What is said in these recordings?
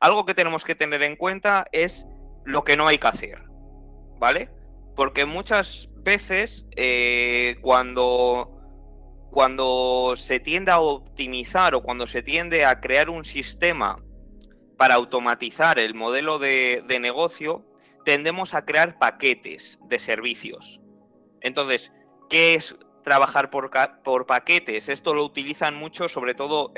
Algo que tenemos que tener en cuenta es lo que no hay que hacer, ¿vale? Porque muchas veces cuando se tiende a optimizar o cuando se tiende a crear un sistema para automatizar el modelo de negocio, tendemos a crear paquetes de servicios. Entonces, ¿qué es trabajar por paquetes? Esto lo utilizan mucho, sobre todo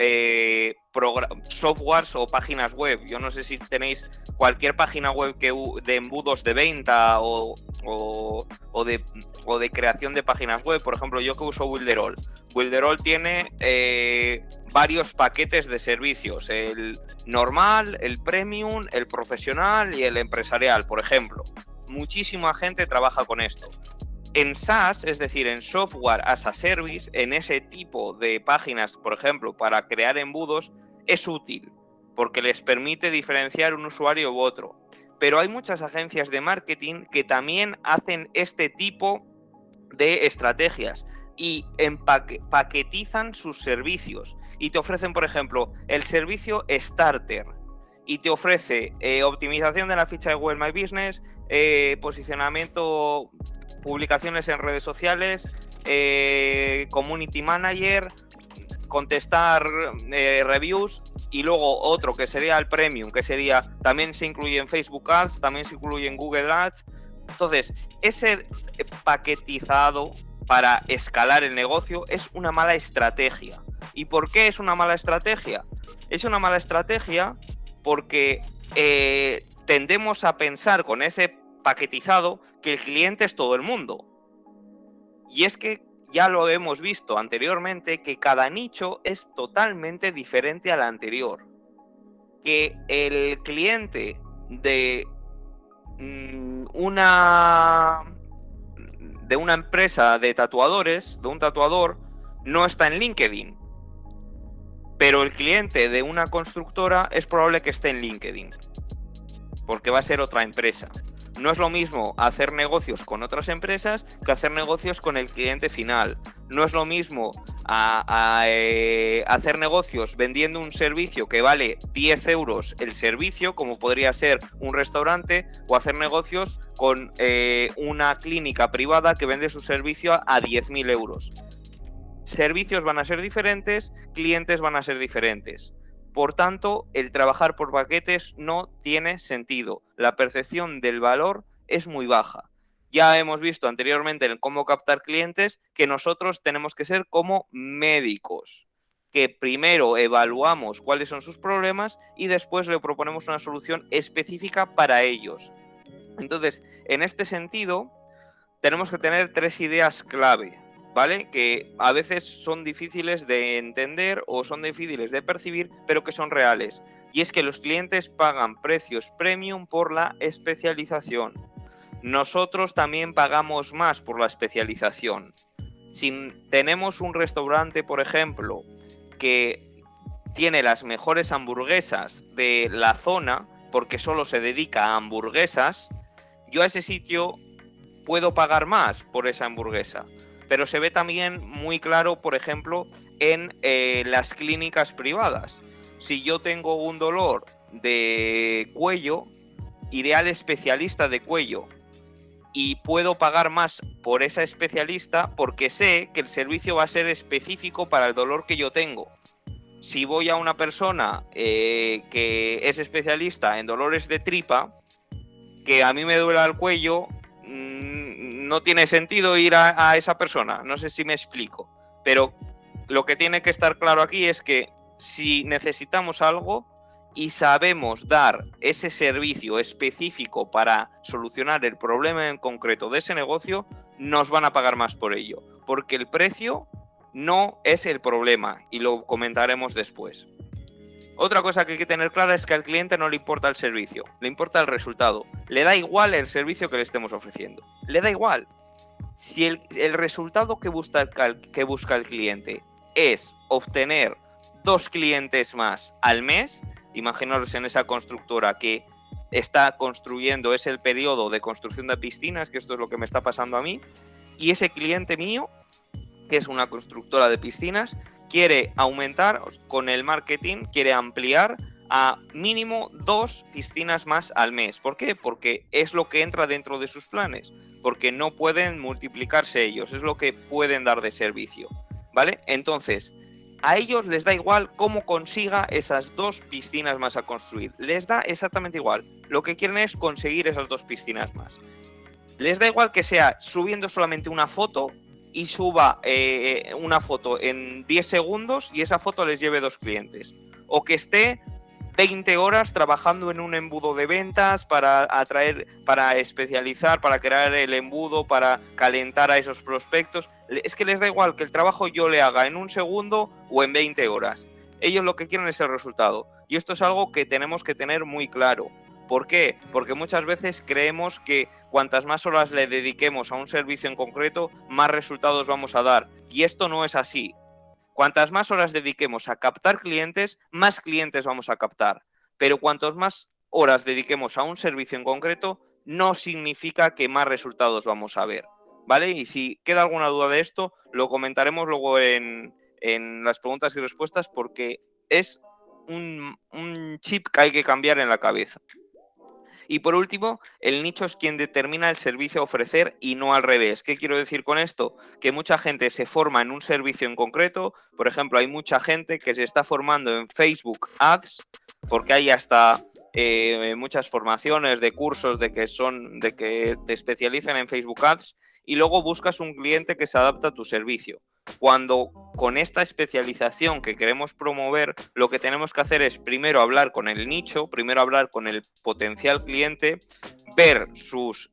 softwares o páginas web. Yo no sé si tenéis cualquier página web de embudos de venta o de creación de páginas web. Por ejemplo, yo que uso Builderall. Builderall tiene varios paquetes de servicios. El normal, el premium, el profesional y el empresarial, por ejemplo. Muchísima gente trabaja con esto. En SaaS, es decir, en Software as a Service, en ese tipo de páginas, por ejemplo, para crear embudos, es útil, porque les permite diferenciar un usuario u otro. Pero hay muchas agencias de marketing que también hacen este tipo de estrategias y paquetizan sus servicios y te ofrecen, por ejemplo, el servicio Starter y te ofrece optimización de la ficha de Google My Business, posicionamiento, publicaciones en redes sociales, community manager, contestar reviews, y luego otro que sería el premium, que sería, también se incluye en Facebook Ads, también se incluye en Google Ads. Entonces, ese paquetizado para escalar el negocio es una mala estrategia. ¿Y por qué es una mala estrategia? Es una mala estrategia porque tendemos a pensar con ese paquetizado que el cliente es todo el mundo. Y es que ya lo hemos visto anteriormente, que cada nicho es totalmente diferente al anterior. Que el cliente de una empresa de tatuadores, de un tatuador, no está en LinkedIn. Pero el cliente de una constructora es probable que esté en LinkedIn, porque va a ser otra empresa. No es lo mismo hacer negocios con otras empresas que hacer negocios con el cliente final. No es lo mismo hacer negocios vendiendo un servicio que vale 10 euros el servicio, como podría ser un restaurante, o hacer negocios con una clínica privada que vende su servicio a 10.000 euros. Servicios van a ser diferentes, clientes van a ser diferentes. Por tanto, el trabajar por paquetes no tiene sentido. La percepción del valor es muy baja. Ya hemos visto anteriormente en cómo captar clientes que nosotros tenemos que ser como médicos, que primero evaluamos cuáles son sus problemas y después le proponemos una solución específica para ellos. Entonces, en este sentido, tenemos que tener 3 ideas clave, ¿vale? Que a veces son difíciles de entender o son difíciles de percibir, pero que son reales. Y es que los clientes pagan precios premium por la especialización. Nosotros también pagamos más por la especialización. Si tenemos un restaurante, por ejemplo, que tiene las mejores hamburguesas de la zona, porque solo se dedica a hamburguesas, yo a ese sitio puedo pagar más por esa hamburguesa. Pero se ve también muy claro, por ejemplo, en las clínicas privadas. Si yo tengo un dolor de cuello, iré al especialista de cuello y puedo pagar más por esa especialista porque sé que el servicio va a ser específico para el dolor que yo tengo. Si voy a una persona que es especialista en dolores de tripa, que a mí me duele el cuello, no tiene sentido ir a esa persona. No sé si me explico, pero lo que tiene que estar claro aquí es que si necesitamos algo y sabemos dar ese servicio específico para solucionar el problema en concreto de ese negocio, nos van a pagar más por ello, porque el precio no es el problema y lo comentaremos después. Otra cosa que hay que tener clara es que al cliente no le importa el servicio, le importa el resultado. Le da igual el servicio que le estemos ofreciendo. Le da igual. Si el resultado que busca el cliente es obtener 2 clientes más al mes, imaginaros en esa constructora que está construyendo, es el periodo de construcción de piscinas, que esto es lo que me está pasando a mí, y ese cliente mío, que es una constructora de piscinas, quiere aumentar con el marketing, quiere ampliar a mínimo 2 piscinas más al mes. ¿Por qué? Porque es lo que entra dentro de sus planes, porque no pueden multiplicarse ellos, es lo que pueden dar de servicio, ¿vale? Entonces, a ellos les da igual cómo consiga esas 2 piscinas más a construir, les da exactamente igual, lo que quieren es conseguir esas 2 piscinas más. Les da igual que sea subiendo solamente una foto y suba una foto en 10 segundos y esa foto les lleve 2 clientes, o que esté 20 horas trabajando en un embudo de ventas para atraer, para especializar, para crear el embudo, para calentar a esos prospectos. Es que les da igual que el trabajo yo le haga en un segundo o en 20 horas. Ellos lo que quieren es el resultado. Y esto es algo que tenemos que tener muy claro. ¿Por qué? Porque muchas veces creemos que cuantas más horas le dediquemos a un servicio en concreto, más resultados vamos a dar. Y esto no es así. Cuantas más horas dediquemos a captar clientes, más clientes vamos a captar. Pero cuantas más horas dediquemos a un servicio en concreto, no significa que más resultados vamos a ver, ¿vale? Y si queda alguna duda de esto, lo comentaremos luego en las preguntas y respuestas, porque es un chip que hay que cambiar en la cabeza. Y por último, el nicho es quien determina el servicio a ofrecer y no al revés. ¿Qué quiero decir con esto? Que mucha gente se forma en un servicio en concreto. Por ejemplo, hay mucha gente que se está formando en Facebook Ads, porque hay hasta muchas formaciones de cursos de que te especializan en Facebook Ads, y luego buscas un cliente que se adapta a tu servicio. Cuando con esta especialización que queremos promover, lo que tenemos que hacer es primero hablar con el nicho, primero hablar con el potencial cliente, ver sus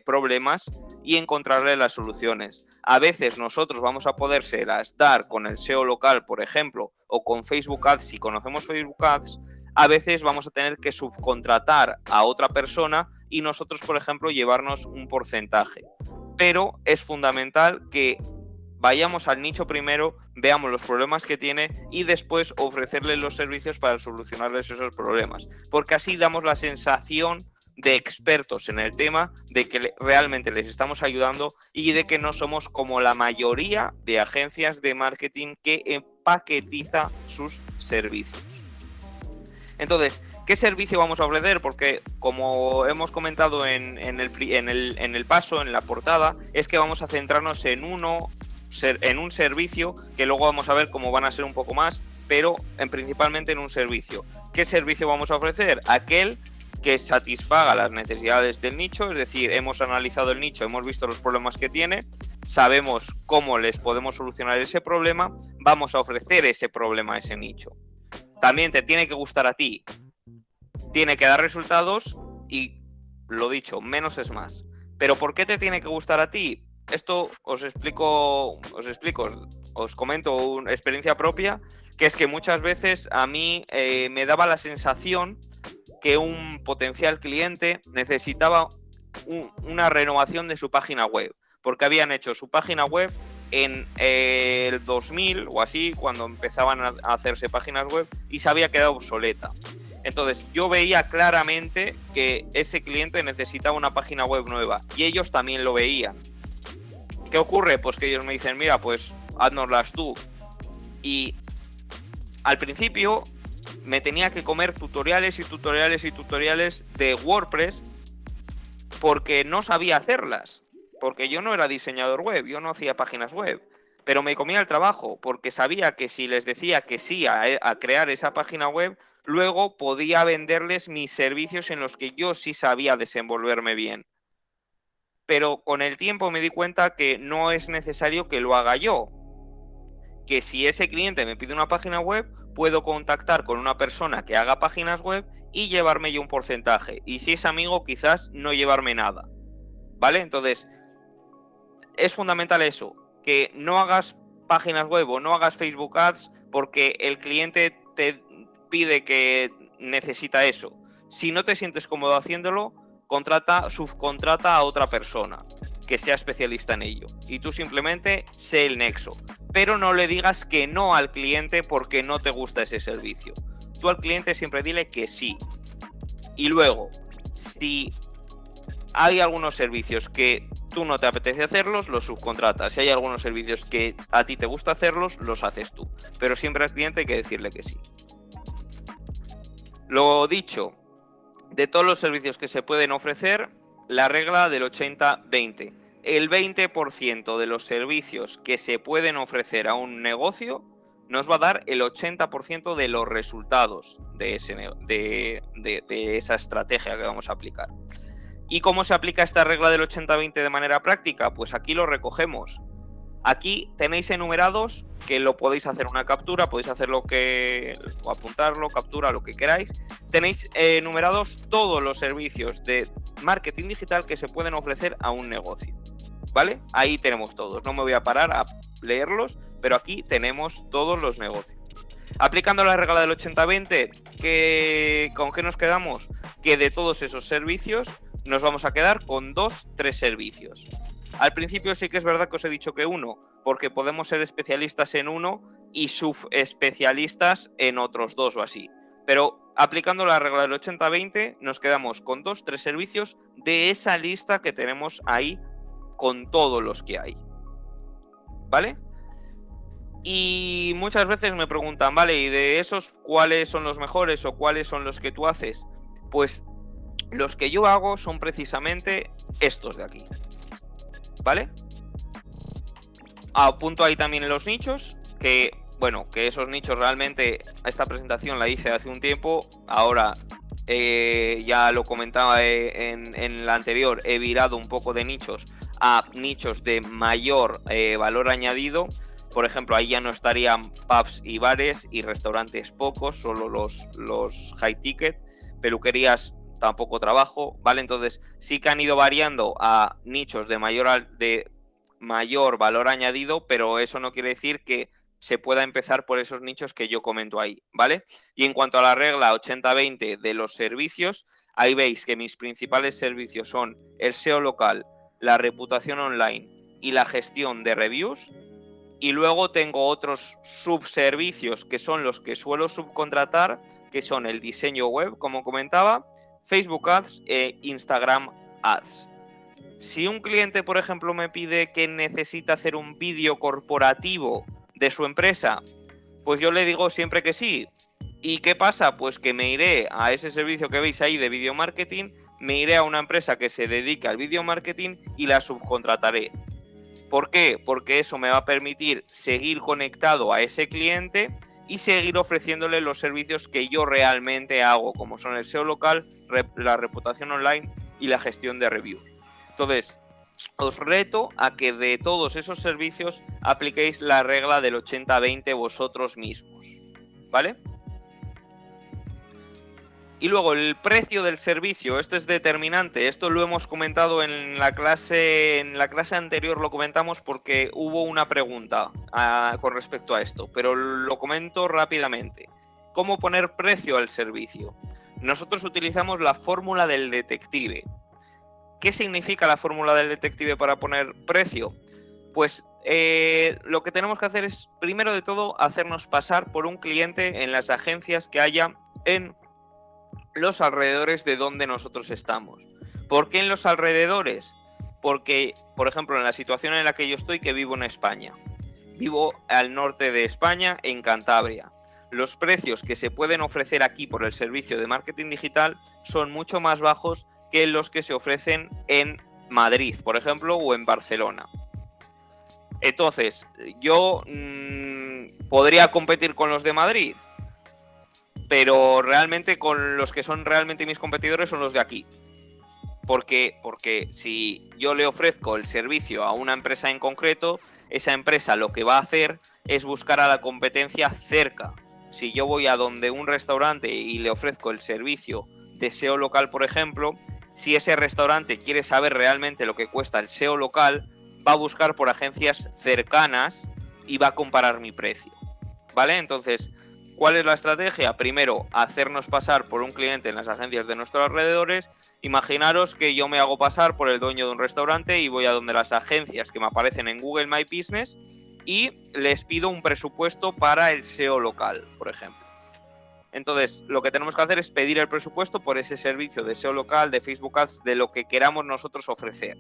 problemas y encontrarle las soluciones. A veces nosotros vamos a podérselas dar con el SEO local, por ejemplo, o con Facebook Ads si conocemos Facebook Ads. A veces vamos a tener que subcontratar a otra persona y nosotros, por ejemplo, llevarnos un porcentaje. Pero es fundamental que vayamos al nicho primero, veamos los problemas que tiene y después ofrecerle los servicios para solucionarles esos problemas. Porque así damos la sensación de expertos en el tema, de que realmente les estamos ayudando y de que no somos como la mayoría de agencias de marketing que empaquetiza sus servicios. Entonces, ¿qué servicio vamos a ofrecer? Porque como hemos comentado en el paso, en la portada, es que vamos a centrarnos en un servicio, que luego vamos a ver cómo van a ser un poco más, pero principalmente en un servicio. ¿Qué servicio vamos a ofrecer? Aquel que satisfaga las necesidades del nicho, es decir, hemos analizado el nicho, hemos visto los problemas que tiene, sabemos cómo les podemos solucionar ese problema, vamos a ofrecer ese problema a ese nicho. También te tiene que gustar a ti, tiene que dar resultados y, lo dicho, menos es más. ¿Pero por qué te tiene que gustar a ti? Esto os comento una experiencia propia, que es que muchas veces a mí me daba la sensación que un potencial cliente necesitaba una renovación de su página web, porque habían hecho su página web en el 2000 o así, cuando empezaban a hacerse páginas web, y se había quedado obsoleta. Entonces yo veía claramente que ese cliente necesitaba una página web nueva y ellos también lo veían. ¿Qué ocurre? Pues que ellos me dicen, mira, pues haznoslas tú. Y al principio me tenía que comer tutoriales y tutoriales y tutoriales de WordPress porque no sabía hacerlas. Porque yo no era diseñador web, yo no hacía páginas web. Pero me comía el trabajo porque sabía que si les decía que sí a crear esa página web, luego podía venderles mis servicios en los que yo sí sabía desenvolverme bien. Pero con el tiempo me di cuenta que no es necesario que lo haga yo. Que si ese cliente me pide una página web, puedo contactar con una persona que haga páginas web y llevarme yo un porcentaje. Y si es amigo, quizás no llevarme nada. ¿Vale? Entonces, es fundamental eso, que no hagas páginas web o no hagas Facebook Ads porque el cliente te pide que necesita eso. Si no te sientes cómodo haciéndolo, subcontrata a otra persona que sea especialista en ello. Y tú simplemente sé el nexo. Pero no le digas que no al cliente porque no te gusta ese servicio. Tú al cliente siempre dile que sí. Y luego, si hay algunos servicios que tú no te apetece hacerlos, los subcontratas. Si hay algunos servicios que a ti te gusta hacerlos, los haces tú. Pero siempre al cliente hay que decirle que sí. Lo dicho, de todos los servicios que se pueden ofrecer, la regla del 80-20. El 20% de los servicios que se pueden ofrecer a un negocio nos va a dar el 80% de los resultados de esa estrategia que vamos a aplicar. ¿Y cómo se aplica esta regla del 80-20 de manera práctica? Pues aquí lo recogemos. Aquí tenéis enumerados, que lo podéis hacer una captura, podéis hacer o apuntarlo, captura, lo que queráis. Tenéis enumerados todos los servicios de marketing digital que se pueden ofrecer a un negocio, ¿vale? Ahí tenemos todos. No me voy a parar a leerlos, pero aquí tenemos todos los negocios. Aplicando la regla del 80-20, ¿con qué nos quedamos? Que de todos esos servicios nos vamos a quedar con 2-3 servicios. Al principio sí que es verdad que os he dicho que uno, porque podemos ser especialistas en uno y subespecialistas en otros 2 o así. Pero aplicando la regla del 80-20 nos quedamos con 2-3 servicios de esa lista que tenemos ahí con todos los que hay. ¿Vale? Y muchas veces me preguntan, vale, ¿y de esos cuáles son los mejores o cuáles son los que tú haces? Pues los que yo hago son precisamente estos de aquí. ¿Vale? Apunto ahí también en los nichos, que bueno, que esos nichos realmente, esta presentación la hice hace un tiempo, ahora ya lo comentaba en la anterior, he virado un poco de nichos a nichos de mayor valor añadido. Por ejemplo, ahí ya no estarían pubs y bares y restaurantes pocos, solo los high ticket, peluquerías tampoco trabajo, ¿vale? Entonces sí que han ido variando a nichos de mayor valor añadido, pero eso no quiere decir que se pueda empezar por esos nichos que yo comento ahí, ¿vale? Y en cuanto a la regla 80-20 de los servicios, ahí veis que mis principales servicios son el SEO local, la reputación online y la gestión de reviews. Y luego tengo otros subservicios que son los que suelo subcontratar, que son el diseño web, como comentaba, Facebook Ads e Instagram Ads. Si un cliente, por ejemplo, me pide que necesita hacer un vídeo corporativo de su empresa, pues yo le digo siempre que sí. ¿Y qué pasa? Pues que me iré a ese servicio que veis ahí de video marketing, me iré a una empresa que se dedica al video marketing y la subcontrataré. ¿Por qué? Porque eso me va a permitir seguir conectado a ese cliente y seguir ofreciéndole los servicios que yo realmente hago, como son el SEO local, la reputación online y la gestión de reviews. Entonces, os reto a que de todos esos servicios apliquéis la regla del 80-20 vosotros mismos, ¿vale? Y luego el precio del servicio, esto es determinante, esto lo hemos comentado en la clase anterior, lo comentamos porque hubo una pregunta con respecto a esto, pero lo comento rápidamente. ¿Cómo poner precio al servicio? Nosotros utilizamos la fórmula del detective. ¿Qué significa la fórmula del detective para poner precio? Pues lo que tenemos que hacer es, primero de todo, hacernos pasar por un cliente en las agencias que haya en los alrededores de donde nosotros estamos. ¿Por qué en los alrededores? Porque, por ejemplo, en la situación en la que yo estoy, que vivo en España. Vivo al norte de España, en Cantabria. Los precios que se pueden ofrecer aquí por el servicio de marketing digital son mucho más bajos que los que se ofrecen en Madrid, por ejemplo, o en Barcelona. Entonces, yo podría competir con los de Madrid, pero realmente con los que son realmente mis competidores son los de aquí. ¿Por qué? Porque si yo le ofrezco el servicio a una empresa en concreto, esa empresa lo que va a hacer es buscar a la competencia cerca. Si yo voy a donde un restaurante y le ofrezco el servicio de SEO local, por ejemplo, si ese restaurante quiere saber realmente lo que cuesta el SEO local, va a buscar por agencias cercanas y va a comparar mi precio, ¿vale? Entonces, ¿cuál es la estrategia? Primero, hacernos pasar por un cliente en las agencias de nuestros alrededores. Imaginaros que yo me hago pasar por el dueño de un restaurante y voy a donde las agencias que me aparecen en Google My Business y les pido un presupuesto para el SEO local, por ejemplo. Entonces, lo que tenemos que hacer es pedir el presupuesto por ese servicio de SEO local, de Facebook Ads, de lo que queramos nosotros ofrecer.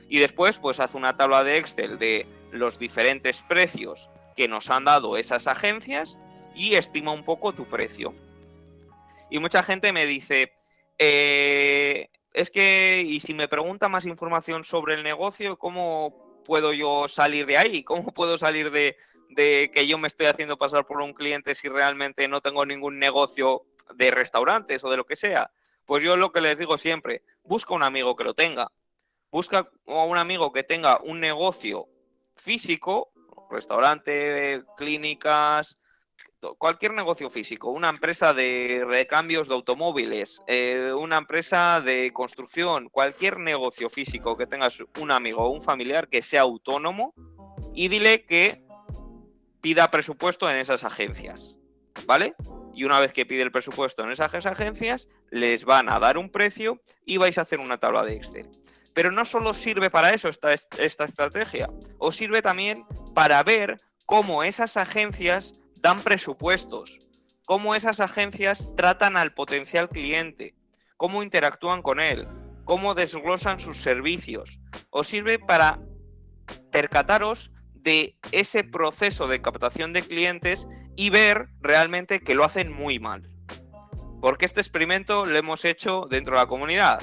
Y después, pues haz una tabla de Excel de los diferentes precios que nos han dado esas agencias y estima un poco tu precio. Y mucha gente me dice, es que, y si me pregunta más información sobre el negocio, ¿cómo puedo yo salir de ahí? ¿Cómo puedo salir de que yo me estoy haciendo pasar por un cliente si realmente no tengo ningún negocio de restaurantes o de lo que sea? Pues yo lo que les digo siempre, busca un amigo que lo tenga. Busca a un amigo que tenga un negocio físico, restaurante, clínicas, cualquier negocio físico, una empresa de recambios de automóviles, una empresa de construcción, cualquier negocio físico que tengas un amigo o un familiar que sea autónomo, y dile que pida presupuesto en esas agencias, ¿vale? Y una vez que pide el presupuesto en esas agencias, les van a dar un precio y vais a hacer una tabla de Excel. Pero no solo sirve para eso esta estrategia, os sirve también para ver cómo esas agencias dan presupuestos, cómo esas agencias tratan al potencial cliente, cómo interactúan con él, cómo desglosan sus servicios. Os sirve para percataros de ese proceso de captación de clientes y ver realmente que lo hacen muy mal. Porque este experimento lo hemos hecho dentro de la comunidad.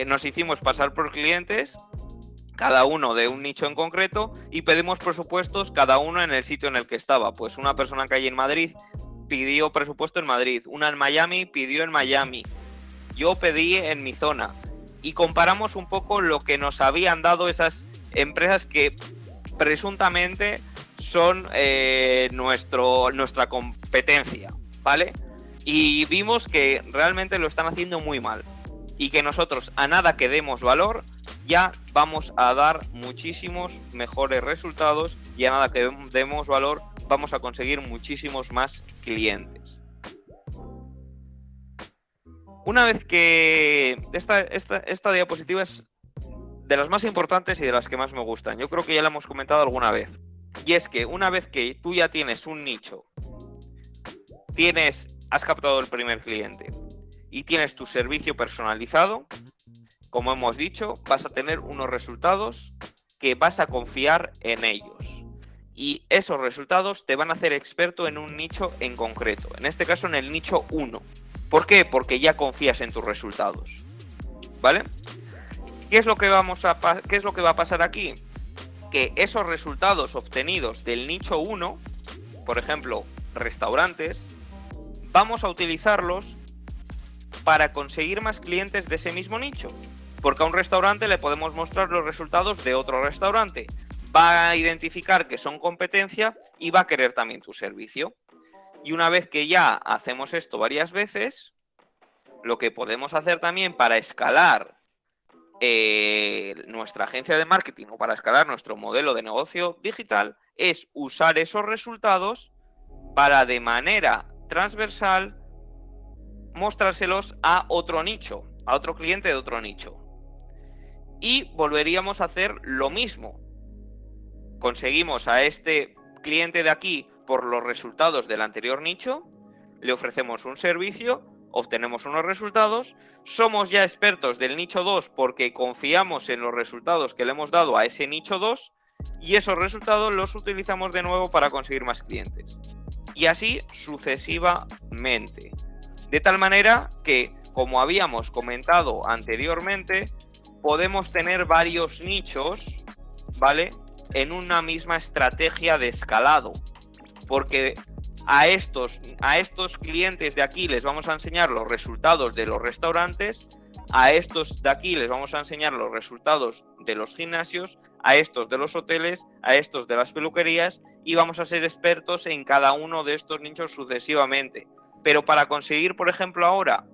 Nos hicimos pasar por clientes, cada uno de un nicho en concreto, y pedimos presupuestos cada uno en el sitio en el que estaba. Pues una persona que hay en Madrid pidió presupuesto en Madrid, una en Miami pidió en Miami, yo pedí en mi zona, y comparamos un poco lo que nos habían dado esas empresas que presuntamente son nuestra competencia, ¿vale? Y vimos que realmente lo están haciendo muy mal y que nosotros, a nada que demos valor, ya vamos a dar muchísimos mejores resultados, y a nada que demos valor vamos a conseguir muchísimos más clientes. Una vez que esta diapositiva es de las más importantes y de las que más me gustan, yo creo que ya la hemos comentado alguna vez, y es que una vez que tú ya tienes un nicho, has captado el primer cliente y tienes tu servicio personalizado, como hemos dicho, vas a tener unos resultados que vas a confiar en ellos, y esos resultados te van a hacer experto en un nicho en concreto, en este caso en el nicho 1. ¿Por qué? Porque ya confías en tus resultados, ¿vale? ¿Qué es lo que va a pasar aquí? Que esos resultados obtenidos del nicho 1, por ejemplo, restaurantes, vamos a utilizarlos para conseguir más clientes de ese mismo nicho. Porque a un restaurante le podemos mostrar los resultados de otro restaurante. Va a identificar que son competencia y va a querer también tu servicio. Y una vez que ya hacemos esto varias veces, lo que podemos hacer también para escalar nuestra agencia de marketing o para escalar nuestro modelo de negocio digital es usar esos resultados para, de manera transversal, mostrárselos a otro nicho, a otro cliente de otro nicho. Y volveríamos a hacer lo mismo. Conseguimos a este cliente de aquí por los resultados del anterior nicho, le ofrecemos un servicio, obtenemos unos resultados, somos ya expertos del nicho 2 porque confiamos en los resultados que le hemos dado a ese nicho 2, y esos resultados los utilizamos de nuevo para conseguir más clientes. Y así sucesivamente. De tal manera que, como habíamos comentado anteriormente, podemos tener varios nichos, ¿vale?, en una misma estrategia de escalado. Porque a estos clientes de aquí les vamos a enseñar los resultados de los restaurantes, a estos de aquí les vamos a enseñar los resultados de los gimnasios, a estos de los hoteles, a estos de las peluquerías, y vamos a ser expertos en cada uno de estos nichos sucesivamente. Pero para conseguir, por ejemplo, ahora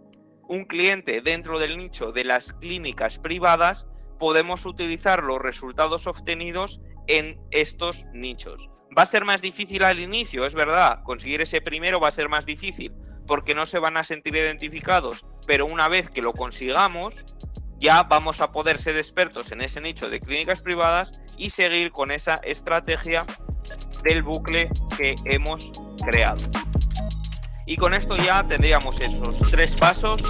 un cliente dentro del nicho de las clínicas privadas, podemos utilizar los resultados obtenidos en estos nichos. Va a ser más difícil al inicio, es verdad, conseguir ese primero va a ser más difícil porque no se van a sentir identificados, pero una vez que lo consigamos, ya vamos a poder ser expertos en ese nicho de clínicas privadas y seguir con esa estrategia del bucle que hemos creado. Y con esto ya tendríamos esos 3 pasos